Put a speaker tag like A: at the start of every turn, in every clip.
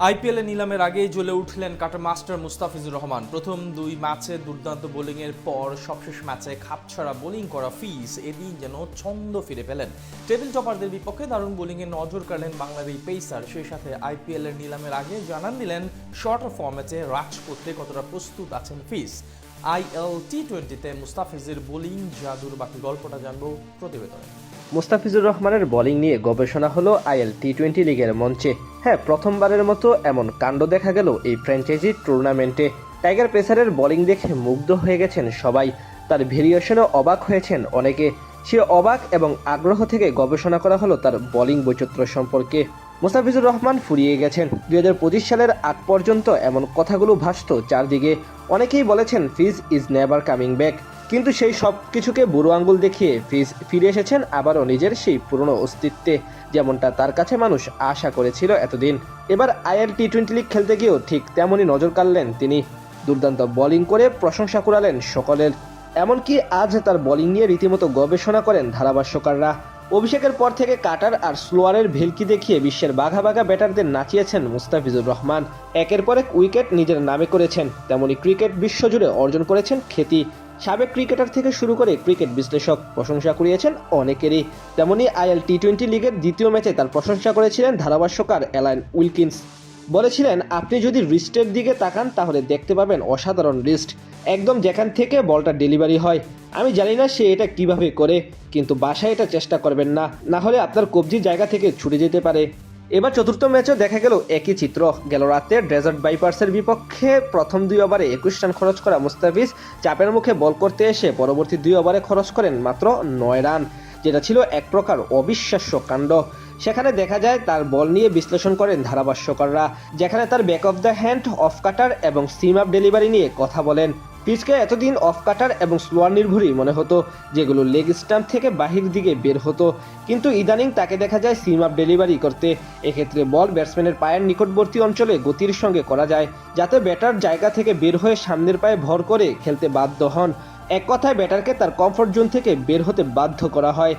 A: আইপিএলে নিলামের আগেই জ্বলে উঠলেন কাটা মাস্টার মুস্তাফিজুর রহমান। প্রথম দুই ম্যাচে দুর্দান্ত বোলিংয়ের পর সবশেষ ম্যাচে খাপছাড়া বোলিং করা ফিজ এদিন যেন ছন্দ ফিরে পেলেন। টেবিল টপারদের বিপক্ষে দারুণ বোলিংয়ে নজর কাড়লেন বাংলার এই পেসার। সেই সাথে আইপিএলের নিলামের আগে জানান দিলেন শর্টার ফরম্যাটে রাজ করতে কতটা প্রস্তুত আছেন ফিজ। আইএল টি20তে মুস্তাফিজের বোলিং জাদুর বাকি গল্পটা জানবো প্রতিবেদনে।
B: মুস্তাফিজুর রহমানের বোলিং নিয়ে গবেষণা হলো আইএল টি20 লিগের মঞ্চে। হ্যাঁ, প্রথমবারের মতো এমন কাণ্ড দেখা গেল এই ফ্র্যাঞ্চাইজি টুর্নামেন্টে। টাইগার পেসারের বোলিং দেখে মুগ্ধ হয়ে গেছেন সবাই, তার ভেরিয়েশনও অবাক হয়েছেন অনেকে। সে অবাক এবং আগ্রহ থেকে গবেষণা করা হলো তার বোলিং বৈচিত্র্য সম্পর্কে। মুস্তাফিজুর রহমান ফুরিয়ে গেছেন। 2025 সালের আগ পর্যন্ত এমন কথাগুলো ভাসত চারদিকে। অনেকেই বলেছেন ফিজ ইজ নেভার কামিং ব্যাক, কিন্তু সেই সব কিছুকে বুড়ো আঙ্গুল দেখিয়ে ফিজ ফিরে এসেছেন আবারও নিজের সেই পুরনো অস্তিত্বে, যেমনটা তার কাছে মানুষ আশা করেছিল এতদিন। এবার আইএল টি20 লিগ খেলতে গিয়েও ঠিক তেমনই নজর কাড়লেন তিনি। দুর্দান্ত বোলিং করে প্রশংসা কুড়ালেন সকলের। এমনকি আজ তার বোলিং নিয়ে রীতিমতো গবেষণা করেন ধারাভাষ্যকাররা। অভিষেকের পর থেকে কাটার আর স্লোয়ারের ভেলকি দেখিয়ে বিশ্বের বাঘা বাঘা ব্যাটারদের নাচিয়েছেন মুস্তাফিজুর রহমান। একের পর এক উইকেট নিজের নামে করেছেন, তেমনি ক্রিকেট বিশ্বজুড়ে অর্জন করেছেন খ্যাতি। সাবেক ক্রিকেটার থেকে শুরু করে ক্রিকেট বিশ্লেষক প্রশংসা কুড়িয়েছেন অনেকেরই। তেমনি আইএল টি20 লিগের দ্বিতীয় ম্যাচে তার প্রশংসা করেছিলেন ধারাভাষ্যকার অ্যালান উইলকিন্স। বলেছিলেন, আপনি যদি রিস্টের দিকে তাকান তাহলে দেখতে পাবেন অসাধারণ রিস্ট, একদম যেখান থেকে বলটা ডেলিভারি হয়। আমি জানি না সে এটা কিভাবে করে, কিন্তু বাসায় এটা চেষ্টা করবেন না, না হলে আপনার কবজির জায়গা থেকে ছুটে যেতে পারে। এবার চতুর্থ ম্যাচেও দেখা গেল একই চিত্র। গেল রাতে ডেজার্ট ভাইপার্সের বিপক্ষে প্রথম 2 ওভারে 21 রান খরচ করা মুস্তাফিজ চাপের মুখে বল করতে এসে পরবর্তী 2 ওভারে খরচ করেন মাত্র 9 রান, যেটা ছিল এক প্রকার অবিশ্বাস্য কাণ্ড। সেখানে দেখা যায় তার বল নিয়ে বিশ্লেষণ করেন ধারাভাষ্যকাররা, যেখানে তার back of the hand, off cutter এবং সিম আপ ডেলিভারি নিয়ে কথা বলেন। পিচকে এতদিন অফ কাটার এবং স্লোয়ার নির্ভরই মনে হতো, যেগুলো লেগ স্টাম্প থেকে বাহির দিকে বের হতো, কিন্তু ইদানিং তাকে দেখা যায় সিম আপ ডেলিভারি করতে। এক্ষেত্রে বল ব্যাটসম্যানের পায়ের নিকটবর্তী অঞ্চলে গতির সঙ্গে করা যায়, যাতে ব্যাটার জায়গা থেকে বের হয়ে সামনের পায়ে ভর করে খেলতে বাধ্য হন। এক কথায় ব্যাটারকে তার কমফোর্ট জোন থেকে বের হতে বাধ্য করা হয়।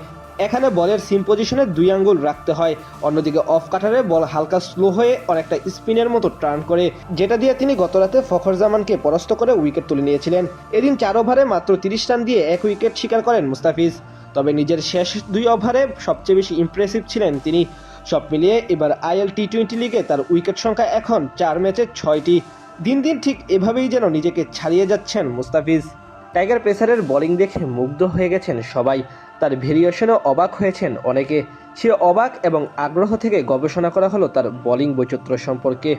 B: এখানে বলের সিম পজিশনে 2 আঙ্গুল রাখতে হয়। অন্যদিকে অফ কাটারে বল হালকা স্লো হয়ে অনেকটা স্পিনের মতো টার্ন করে, যেটা দিয়ে তিনি গতরাতে ফখর জামানকে পরাস্ত করে উইকেট তুলে নিয়েছিলেন। এদিন 4 ওভারে মাত্র 30 রান দিয়ে 1 উইকেট শিকার করেন মুস্তাফিজ। তবে নিজের শেষ 2 ওভারে সবচেয়ে বেশি ইমপ্রেসিভ ছিলেন তিনি। সব মিলিয়ে এবার আইএল টি20 লিগে তার উইকেট সংখ্যা এখন 4 ম্যাচে 6টি। দিন দিন ঠিক এভাবেই যেন নিজেকে ছাড়িয়ে যাচ্ছেন মুস্তাফিজ। টাইগার পেসারের বোলিং দেখে মুগ্ধ হয়ে গেছেন সবাই, তার ভেরিয়েশনও অবাক হয়েছেন অনেকে। সে অবাক এবং আগ্রহ থেকে গবেষণা করা হলো তার বোলিং বৈচিত্র্য সম্পর্কে।